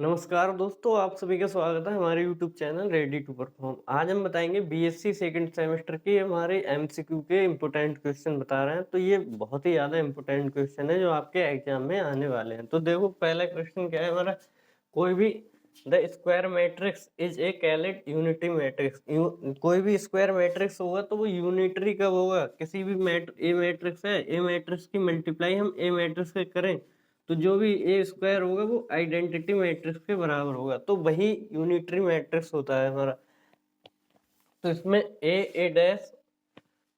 नमस्कार दोस्तों, आप सभी का स्वागत है हमारे YouTube channel ready to perform. आज हम बताएंगे बीएससी सेकंड सेमेस्टर की हमारे एमसीक्यू के इम्पोर्टेंट क्वेश्चन बता रहे हैं। तो ये बहुत ही ज़्यादा इम्पोर्टेंट क्वेश्चन है जो आपके एग्जाम में आने वाले हैं। तो देखो पहला क्वेश्चन क्या है हमारा, कोई भी the square matrix is a called unity matrix. कोई भी स्क्वायर मैट्रिक्स होगा तो वो यूनिटरी कब होगा? किसी भी ए मैट्रिक्स है, ए मैट्रिक्स की मल्टीप्लाई हम ए मैट्रिक्स से करें तो जो भी ए स्क्वायर होगा वो आइडेंटिटी मैट्रिक्स के बराबर होगा, तो वही यूनिटरी मैट्रिक्स होता है हमारा। तो इसमें ए डैश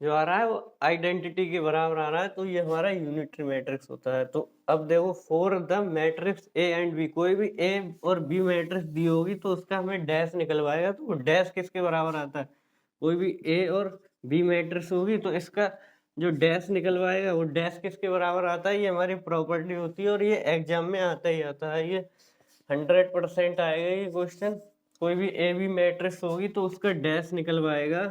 जो आ रहा है वो आइडेंटिटी के बराबर आ रहा है, तो ये हमारा यूनिटरी मैट्रिक्स होता है। तो अब देखो for the matrix A and B, कोई भी ए और बी मैट्रिक्स दी होगी तो उसका हमें डैश निकलवाएगा। तो वो डैश किसके बराबर आता है? कोई भी ए और बी मैट्रिक्स होगी तो इसका जो डैश निकलवाएगा वो डैश किसके बराबर आता है? ये हमारी प्रॉपर्टी होती है और ये एग्जाम में आता ही आता है। ये 100% आएगा ये क्वेश्चन। कोई भी ए बी मैट्रिक्स होगी तो उसका डैश निकलवाएगा।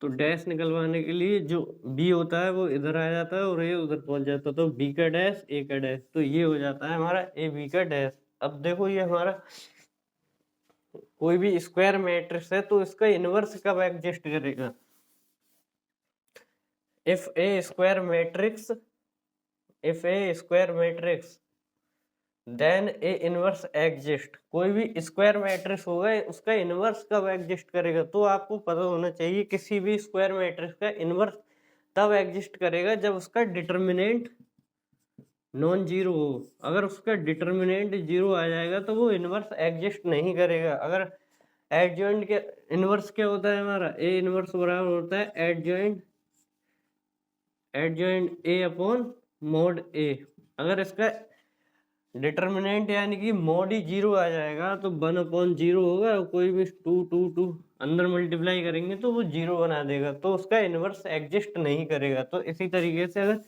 तो डैश निकलवाने के लिए जो बी होता है वो इधर आ जाता है और ए उधर पहुंच जाता है, तो बी का डैश ए का डैश, तो ये हो जाता है हमारा ए बी का डैश। अब देखो ये हमारा कोई भी स्क्वायर मैट्रिक्स है तो इसका इनवर्स कब एग्जिस्ट करेगा? if a square matrix then a inverse exist। कोई भी स्क्वायर मैट्रिक्स होगा उसका इनवर्स कब एग्जिस्ट करेगा? तो आपको पता होना चाहिए किसी भी स्क्वायर मैट्रिक्स का इनवर्स तब एग्जिस्ट करेगा जब उसका डिटर्मिनेंट नॉन जीरो हो। अगर उसका डिटर्मिनेंट जीरो आ जाएगा तो वो इनवर्स एग्जिस्ट नहीं करेगा। अगर एडजॉइंट के इनवर्स क्या होता है हमारा? ए इनवर्स बराबर होता है एडजॉइंट ए अपॉन मॉड ए। अगर इसका डिटर्मिनेंट यानी कि मॉड ही जीरो आ जाएगा तो 1/0 होगा। कोई भी टू अंदर मल्टीप्लाई करेंगे तो वो जीरो बना देगा, तो उसका इनवर्स एग्जिस्ट नहीं करेगा। तो इसी तरीके से अगर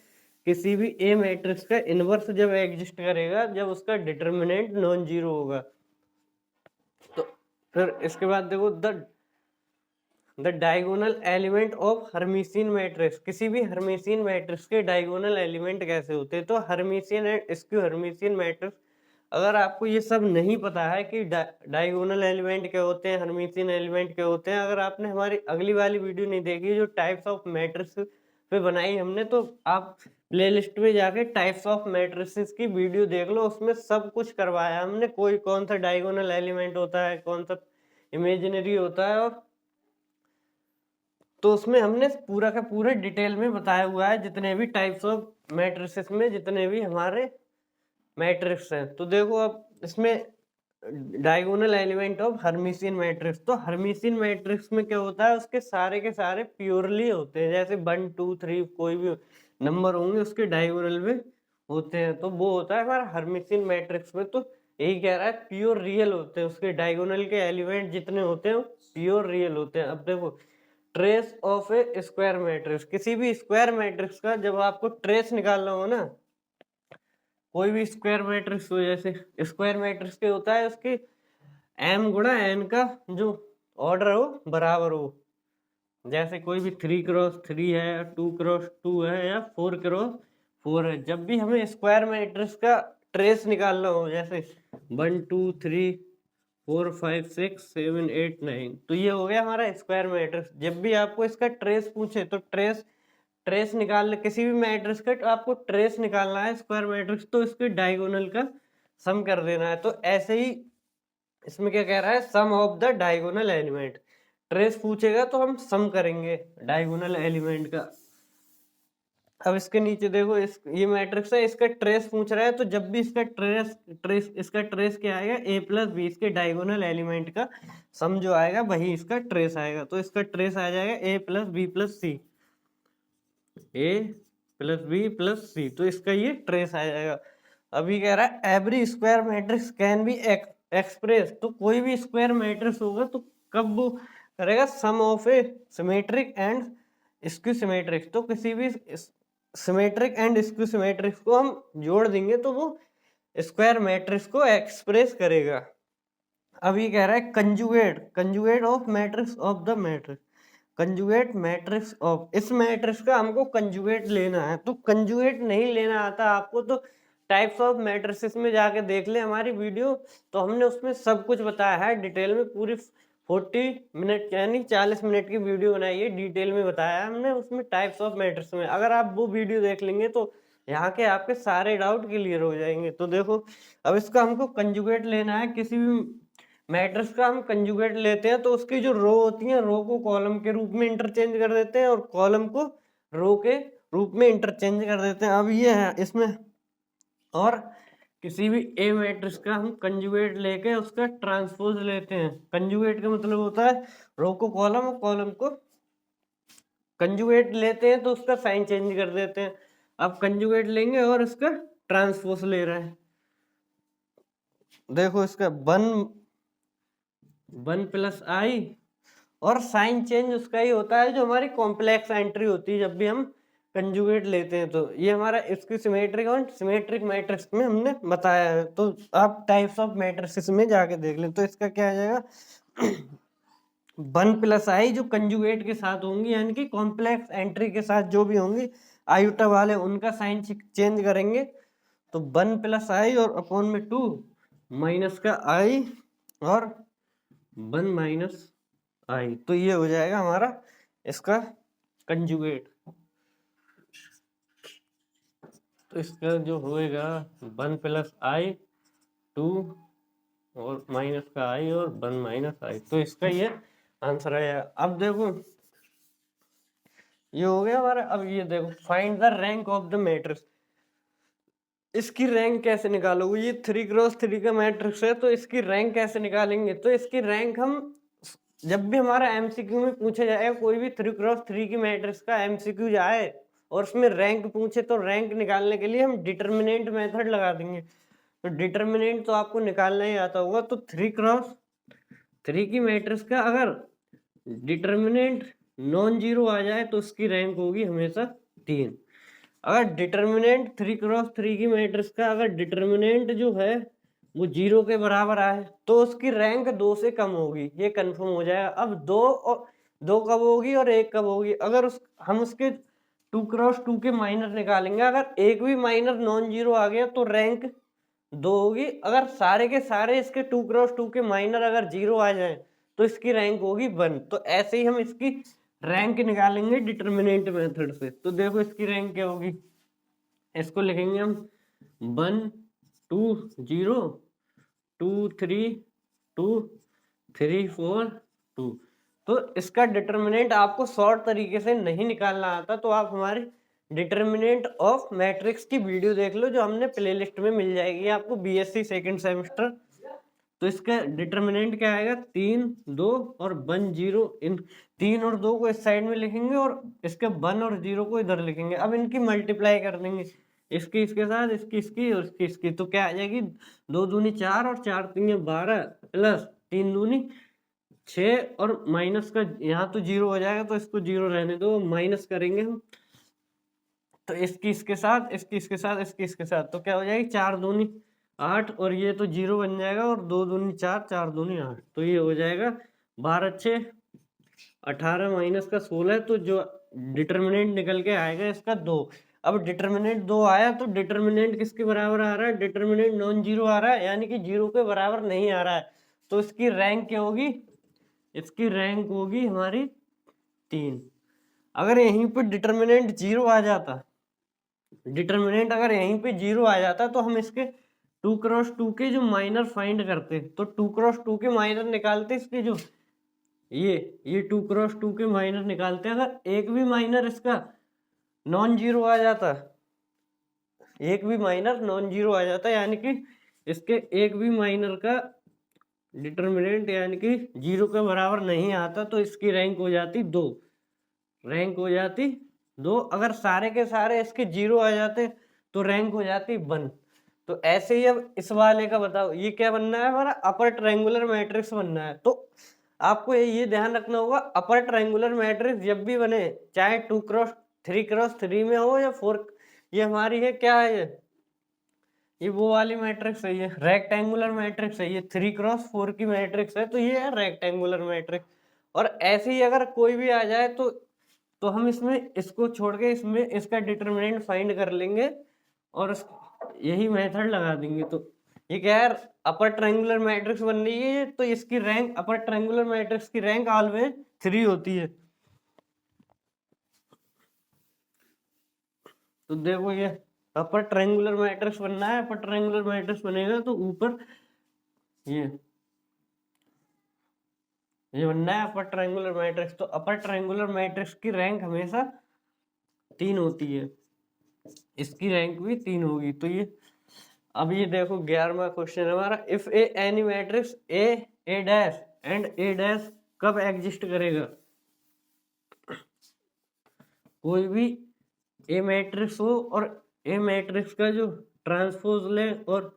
किसी भी ए मैट्रिक्स का इनवर्स जब एग्जिस्ट करेगा जब उसका डिटर्मिनेंट नॉन जीरो होगा। तो फिर इसके बाद देखो the diagonal element of Hermitian matrix. किसी भी हर्मिशियन मैट्रिक्स के डायगोनल एलिमेंट कैसे होते हैं? तो Hermitian and skew Hermitian matrix, अगर आपको ये सब नहीं पता है कि डायगोनल एलिमेंट क्या होते हैं, हर्मिशियन एलिमेंट क्या होते हैं, अगर आपने हमारी अगली वाली वीडियो नहीं देखी जो टाइप्स ऑफ मैट्रिक्स पे बनाई हमने, तो आप प्लेलिस्ट में जाके टाइप्स ऑफ मैट्रिसेस की वीडियो देख लो, उसमें सब कुछ करवाया हमने। कोई कौन सा डायगोनल एलिमेंट होता है, कौन सा इमेजिनरी होता है, और तो उसमें हमने पूरा का पूरा डिटेल में बताया हुआ है जितने भी टाइप्स ऑफ मैट्रिसेस में जितने भी हमारे मैट्रिक्स हैं। तो देखो अब इसमें diagonal element of Hermitian matrix, तो हर्मिशियन मैट्रिक्स में क्या होता है? उसके सारे के सारे प्योरली होते हैं, जैसे 1 2 3 कोई भी नंबर होंगे उसके डायगोनल में होते हैं, तो वो होता है हमारा हर्मिशियन मैट्रिक्स में। तो यही कह रहा है प्योर रियल होते हैं, उसके डायगोनल के एलिमेंट जितने होते हैं वो प्योर रियल होते हैं। अब देखो trace of A square matrix, किसी भी स्क्वायर मैट्रिक्स का जब आपको ट्रेस निकालना हो ना, कोई भी स्क्वायर मैट्रिक्स हो, जैसे स्क्वायर मैट्रिक्स के होता है उसके m गुणा n का जो ऑर्डर हो बराबर हो, जैसे कोई भी 3x3 है, 2x2 है या 4x4 है। जब भी हमें स्क्वायर मैट्रिक्स का ट्रेस निकालना हो, जैसे 1 2 3 4 5 6 7 8 9, तो ये हो गया हमारा स्क्वायर मैट्रिक्स। जब भी आपको इसका ट्रेस पूछे तो ट्रेस निकालना, किसी भी मैट्रिक्स का तो आपको ट्रेस निकालना है स्क्वायर मैट्रिक्स, तो इसके डायगोनल का सम कर देना है। तो ऐसे ही इसमें क्या कह रहा है? Sum of the diagonal element. Trace पूछेगा तो हम सम करेंगे डायगोनल एलिमेंट का। अब इसके नीचे देखो ये मैट्रिक्स है, इसका ट्रेस पूछ रहा है, तो जब भी इसका इसका ट्रेस क्या आएगा? a प्लस बी, इसके डायगोनल एलिमेंट का सम जो आएगा वही इसका ट्रेस आएगा। तो इसका ट्रेस आ जाएगा a plus B plus C, a plus B plus C, तो इसका ये ट्रेस आ जाएगा। अभी कह रहा है every square matrix can be express, तो कोई भी स्क्वायर मैट्रिक्स होगा तो कब वो करेगा? Sum of a symmetric and skew symmetric. तो किसी भी सिमेट्रिक एंड स्क्यू सिमेट्रिक्स को हम जोड़ देंगे तो वो स्क्वायर मैट्रिक्स को एक्सप्रेस करेगा। अभी कह रहा है conjugate of matrix of the matrix, conjugate matrix of, इस मैट्रिक्स का हमको कंजुगेट लेना है। तो कंजुगेट नहीं लेना आता आपको तो टाइप्स ऑफ मैट्रिसेस में जाके देख ले हमारी वीडियो, तो हमने उसमें सब कुछ बताया है डिटेल में। पूरी 40 मिनट यानी 40 मिनट की वीडियो बनाई है, डिटेल में बताया है हमने उसमें टाइप्स ऑफ मैट्रिक्स में। अगर आप वो वीडियो देख लेंगे तो यहाँ के आपके सारे डाउट क्लियर हो जाएंगे। तो देखो अब इसका हमको कंजुगेट लेना है, किसी भी मैट्रिक्स का हम कंजुगेट लेते हैं तो उसकी जो रो होती है, रो को कॉलम के रूप में इंटरचेंज कर देते हैं और कॉलम को रो के रूप में इंटरचेंज कर देते हैं। अब ये है इसमें, और किसी भी ए मैट्रिक्स का हम कंजुगेट लेके उसका ट्रांसपोज लेते हैं। कंजुगेट का मतलब होता है रो को कॉलम और कॉलम को कंजुगेट लेते हैं तो उसका साइन चेंज कर देते हैं। अब कंजुगेट लेंगे और इसका ट्रांसपोज ले रहे हैं। देखो इसका 1 प्लस आई, और साइन चेंज उसका ही होता है जो हमारी कॉम्प्लेक्स एंट्री होती है जब भी हम कंजुगेट लेते हैं। तो ये हमारा इसकी सिमेट्रिक और सिमेट्रिक मैट्रिक्स में हमने बताया है। तो आप टाइप्स ऑफ मैट्रिक्स में जाके देख लें। तो इसका क्या आ जाएगा 1 प्लस आई जो कंजुगेट के साथ होंगी, यानी कि कॉम्प्लेक्स एंट्री के साथ जो भी होंगी आयुटा वाले, उनका साइन चेंज करेंगे। तो 1 प्लस आई और अपॉन में 2 माइनस का आई और 1 माइनस आई, तो ये हो जाएगा हमारा इसका कंजुगेट। तो इसका जो होएगा 1 प्लस आई 2 और माइनस का आई और 1 माइनस आई, तो इसका ये आंसर है। अब देखो ये हो गया हमारा। अब ये देखो find the rank of the matrix. इसकी रैंक कैसे निकालोगे? ये 3x3 का मैट्रिक्स है, तो इसकी रैंक कैसे निकालेंगे? तो इसकी रैंक हम जब भी हमारा एमसीक्यू में पूछा जाएगा, कोई भी 3x3 की मैट्रिक्स का एमसीक्यू जाए और उसमें रैंक पूछे, तो रैंक निकालने के लिए हम डिटर्मिनेंट मेथड लगा देंगे। तो डिटर्मिनेंट तो आपको निकालना ही आता होगा। तो 3x3 की मैट्रिक्स का अगर डिटर्मिनेंट नॉन जीरो आ जाए तो उसकी रैंक होगी हमेशा 3। अगर डिटर्मिनेंट 3x3 की मैट्रिक्स का अगर डिटर्मिनेंट जो है वो 0 के बराबर आए तो उसकी रैंक 2 से कम होगी, ये कंफर्म हो जाएगा। अब 2 कब होगी और 1 कब होगी? अगर हम उसके 2x2 के माइनर निकालेंगे, अगर एक भी माइनर नॉन जीरो आ गया तो रैंक 2 होगी। अगर सारे के सारे इसके 2x2 के माइनर अगर 0 आ जाए तो इसकी रैंक होगी 1। तो ऐसे ही हम इसकी रैंक निकालेंगे डिटर्मिनेंट मेथड से। तो देखो इसकी रैंक क्या होगी, इसको लिखेंगे हम 1 2 0 2 3 2 3 4 2। तो इसका डिटर्मिनेंट आपको शॉर्ट तरीके से नहीं निकालना आता तो आप हमारे डिटर्मिनेंट ऑफ मैट्रिक्स की वीडियो देख लो, जो हमने प्लेलिस्ट में मिल जाएगी आपको, बीएससी सेकंड सेमेस्टर। तो इसका डिटर्मिनेंट क्या आएगा 3 2 और 1 0। इन 3 और 2 को इस साइड में लिखेंगे और इसके 1 और 0 को इधर लिखेंगे। अब इनकी मल्टीप्लाई कर देंगे, इसकी इसके साथ, इसकी इसकी और इसकी इसकी। तो क्या आ जाएगी 2 दूनी 4 और 4 तीन 12 प्लस 3 दूनी 6 और माइनस का यहाँ तो 0 हो जाएगा तो इसको 0 रहने दो, माइनस करेंगे हम। तो इसकी इसके साथ, इसकी इसके साथ, इसकी इसके साथ, तो क्या हो जाएगी 4 दूनी 8 और ये तो 0 बन जाएगा और 2 दूनी 4 4 दूनी 8। तो ये हो जाएगा 12 6 18 माइनस का 16। तो जो डिटर्मिनेंट निकल के आएगा इसका 2। अब डिटर्मिनेंट 2 आया तो डिटर्मिनेंट किसके बराबर आ रहा है? डिटर्मिनेंट नॉन जीरो आ रहा है, यानी कि 0 के बराबर नहीं आ रहा है। तो इसकी रैंक क्या होगी? इसकी रैंक होगी हमारी 3। अगर यहीं पर डिटर्मिनेंट 0 आ जाता, डिटर्मिनेंट अगर यहीं पे 0 आ जाता तो हम इसके 2x2 के जो माइनर फाइंड करते, तो 2x2 के माइनर निकालते, इसके जो ये 2x2 के माइनर निकालते। अगर एक भी माइनर इसका नॉन जीरो आ जाता, एक भी माइनर नॉन जीरो आ जाता, यानी कि इसके एक भी माइनर का डिटर्मिनेंट यानी कि 0 के बराबर नहीं आता, तो इसकी रैंक हो जाती 2। रैंक हो जाती 2। अगर सारे के सारे इसके 0 आ जाते तो रैंक हो जाती 1। तो ऐसे ही अब इस वाले का बताओ, ये क्या बनना है? हमारा अपर ट्रायंगुलर मैट्रिक्स बनना है। तो आपको ये ध्यान रखना होगा, अपर ट्रायंगुलर मैट्रिक्स जब भी बने, चाहे 2x3 में हो या 4, ये हमारी है क्या है, ये वो वाली मैट्रिक्स है, ये रेक्टेंगुलर मैट्रिक्स है, ये 3x4 की मैट्रिक्स है, तो ये है रेक्टेंगुलर मैट्रिक्स। और ऐसे ही अगर कोई भी आ जाए तो हम इसमें इसको छोड़ के इसमें इसका डिटर्मिनेंट फाइंड कर लेंगे और यही मेथड लगा देंगे। तो ये क्या है, अपर ट्रायंगुलर मैट्रिक्स बन रही है तो इसकी रैंक, अपर ट्रायंगुलर मैट्रिक्स की रैंक ऑलवेज 3 होती है। तो देखो ये अपर ट्रायंगुलर मैट्रिक्स बनना है, अपर ट्रायंगुलर मैट्रिक्स बनेगा तो ऊपर ये बनना है अपर ट्रायंगुलर मैट्रिक्स। तो अपर ट्रायंगुलर मैट्रिक्स की रैंक हमेशा 3 होती है, इसकी रैंक भी 3 होगी। तो ये अब ये देखो 11वां क्वेश्चन हमारा, if A any matrix A dash and A dash कब एग्जिस्ट करेगा। कोई भी ए मैट्रिक्स हो और ए मैट्रिक्स का जो ट्रांसपोज ले और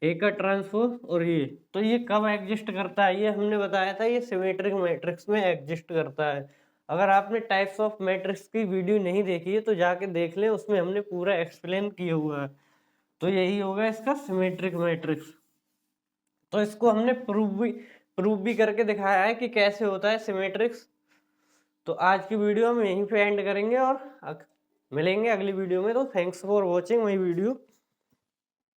ए का ट्रांसपोज और ये, तो ये कब एग्जिस्ट करता है, ये हमने बताया था ये सिमेट्रिक मैट्रिक्स में एग्जिस्ट करता है। अगर आपने टाइप्स ऑफ मैट्रिक्स की वीडियो नहीं देखी है तो जाके देख लें, उसमें हमने पूरा एक्सप्लेन किया हुआ है। तो यही होगा इसका सिमेट्रिक मैट्रिक्स। तो इसको हमने प्रूव भी करके दिखाया है कि कैसे होता है सिमेट्रिक्स। तो आज की वीडियो हम यहीं पे एंड करेंगे और मिलेंगे अगली वीडियो में। तो thanks for watching my video.